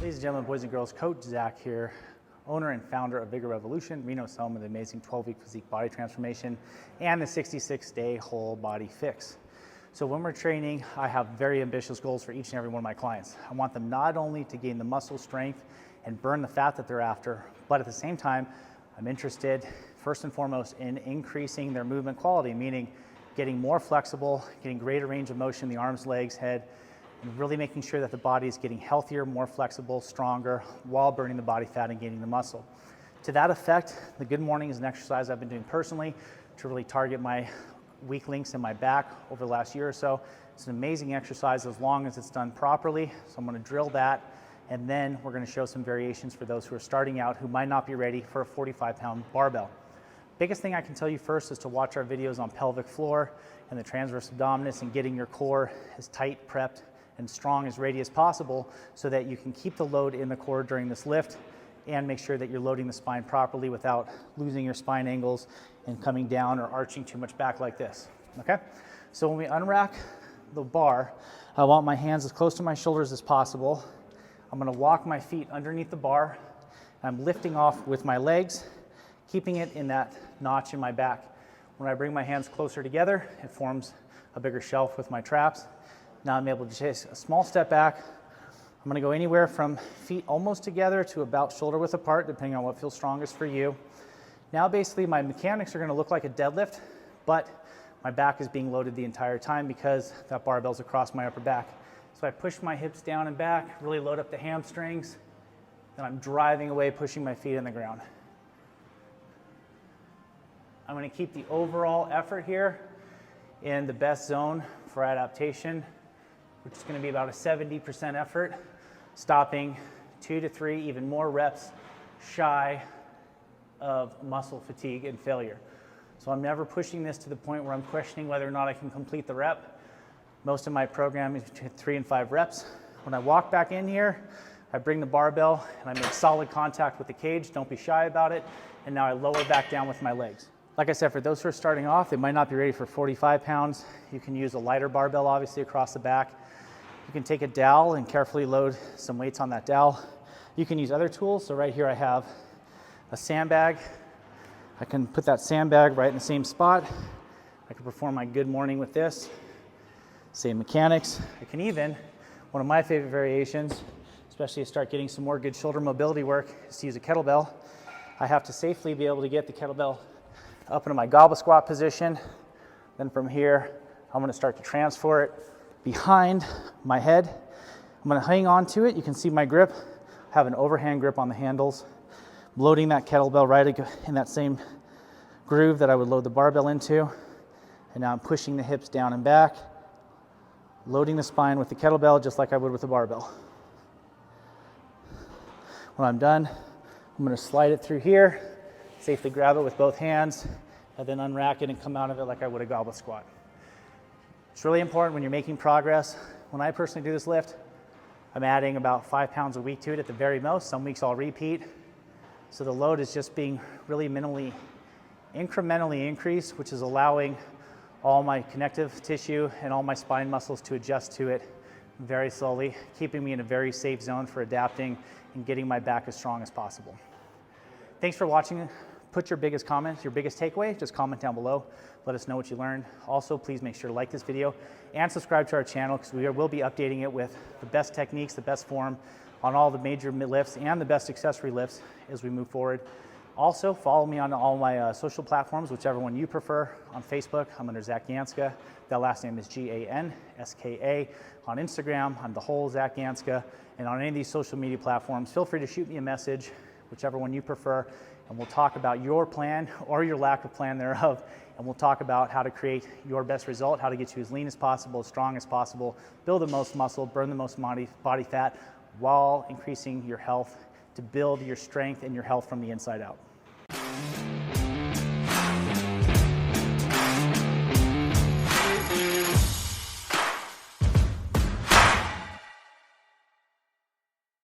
Ladies and gentlemen, boys and girls, Coach Zach here, owner and founder of Vigor Revolution, Reno's home of the amazing 12-week physique body transformation and the 66-day whole body fix. So when we're training, I have very ambitious goals for each and every one of my clients. I want them not only to gain the muscle strength and burn the fat that they're after, but at the same time, I'm interested first and foremost in increasing their movement quality, meaning getting more flexible, getting greater range of motion in the arms, legs, head, and really making sure that the body is getting healthier, more flexible, stronger, while burning the body fat and gaining the muscle. To that effect, the good morning is an exercise I've been doing personally to really target my weak links in my back over the last year or so. It's an amazing exercise as long as it's done properly. So I'm going to drill that, and then we're going to show some variations for those who are starting out who might not be ready for a 45-pound barbell. Biggest thing I can tell you first is to watch our videos on pelvic floor and the transverse abdominis and getting your core as tight, prepped, and strong as ready as possible so that you can keep the load in the core during this lift and make sure that you're loading the spine properly without losing your spine angles and coming down or arching too much back like this, okay? So when we unrack the bar, I want my hands as close to my shoulders as possible. I'm gonna walk my feet underneath the bar. I'm lifting off with my legs, keeping it in that notch in my back. When I bring my hands closer together, it forms a bigger shelf with my traps. Now I'm able to take a small step back. I'm gonna go anywhere from feet almost together to about shoulder width apart, depending on what feels strongest for you. Now basically my mechanics are gonna look like a deadlift, but my back is being loaded the entire time because that barbell's across my upper back. So I push my hips down and back, really load up the hamstrings, then I'm driving away, pushing my feet in the ground. I'm gonna keep the overall effort here in the best zone for adaptation, which is going to be about a 70% effort, stopping 2 to 3, even more reps shy of muscle fatigue and failure. So I'm never pushing this to the point where I'm questioning whether or not I can complete the rep. Most of my program is between 3 and 5 reps. When I walk back in here, I bring the barbell and I make solid contact with the cage. Don't be shy about it. And now I lower back down with my legs. Like I said, for those who are starting off, they might not be ready for 45 pounds. You can use a lighter barbell, obviously, across the back. You can take a dowel and carefully load some weights on that dowel. You can use other tools. So right here I have a sandbag. I can put that sandbag right in the same spot. I can perform my good morning with this. Same mechanics. I can even, one of my favorite variations, especially to start getting some more good shoulder mobility work, is to use a kettlebell. I have to safely be able to get the kettlebell up into my goblet squat position. Then from here, I'm gonna start to transfer it behind my head. I'm gonna hang on to it. You can see my grip. I have an overhand grip on the handles. I'm loading that kettlebell right in that same groove that I would load the barbell into. And now I'm pushing the hips down and back, loading the spine with the kettlebell just like I would with the barbell. When I'm done, I'm gonna slide it through here, safely grab it with both hands, and then unrack it and come out of it like I would a goblet squat. It's really important when you're making progress. When I personally do this lift, I'm adding about 5 pounds a week to it at the very most. Some weeks I'll repeat. So the load is just being really minimally, incrementally increased, which is allowing all my connective tissue and all my spine muscles to adjust to it very slowly, keeping me in a very safe zone for adapting and getting my back as strong as possible. Thanks for watching. Put your biggest comments, your biggest takeaway, just comment down below. Let us know what you learned. Also, please make sure to like this video and subscribe to our channel because we will be updating it with the best techniques, the best form on all the major lifts and the best accessory lifts as we move forward. Also, follow me on all my social platforms, whichever one you prefer. On Facebook, I'm under Zach Ganska. That last name is Ganska. On Instagram, I'm the whole Zach Ganska. And on any of these social media platforms, feel free to shoot me a message, whichever one you prefer, and we'll talk about your plan or your lack of plan thereof, and we'll talk about how to create your best result, how to get you as lean as possible, as strong as possible, build the most muscle, burn the most body fat, while increasing your health to build your strength and your health from the inside out.